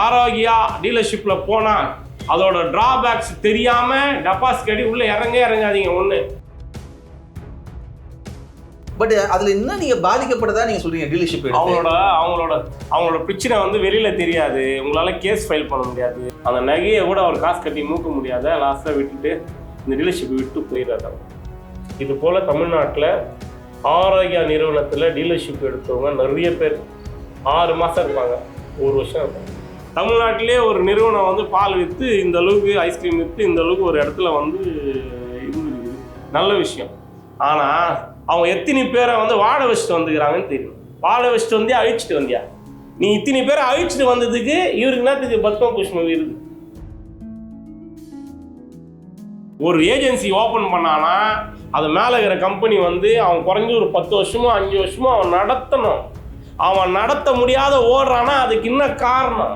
ஆரோக்கியா டீலர்ஷிப்பில் போனால் அதோட டிராபேக்ஸ் தெரியாமல் டெபாசிட் கட்டி உள்ளே இறங்காதீங்க ஒன்று. பட் அதில் என்ன நீங்கள் பாதிக்கப்பட்டதா நீங்கள் சொல்கிறீங்க டீலர்ஷிப்? அவங்களோட பிரச்சனை வந்து வெளியில் தெரியாது, உங்களால் கேஸ் ஃபைல் பண்ண முடியாது, அந்த நகையை கூட அவர் காசு கட்டி மூக்க முடியாத லாஸ்ட்டாக விட்டுட்டு இந்த டீலர்ஷிப்பை விட்டு போயிடுறாங்க. இது போல் தமிழ்நாட்டில் ஆரோக்கியா நிறுவனத்தில் டீலர்ஷிப் எடுத்தவங்க நிறைய பேர் 6 மாதம் இருப்பாங்க, 1 வருஷம் இருப்பாங்க. தமிழ்நாட்டிலே ஒரு நிறுவனம் வந்து பால் விற்று இந்த அளவுக்கு, ஐஸ்கிரீம் விற்று இந்த அளவுக்கு ஒரு இடத்துல வந்து இருந்துருக்குது, நல்ல விஷயம். ஆனால் அவங்க எத்தனை பேரை வந்து வாழ வச்சுட்டு வந்துக்கிறாங்கன்னு தெரியும். வாழ வச்சுட்டு வந்தே அழிச்சிட்டு வந்தியா? நீ இத்தனை பேரை அழிச்சிட்டு வந்ததுக்கு இவருக்கு என்னத்துக்கு பத்ம புஷ்பம் விருது? ஒரு ஏஜென்சி ஓப்பன் பண்ணானா அது மேலே இருக்கிற கம்பெனி வந்து அவன் குறைஞ்சி ஒரு 10 வருஷமோ 5 வருஷமோ அவன் நடத்தணும். அவன் நடத்த முடியாத ஓடுறானா அதுக்கு என்ன காரணம்?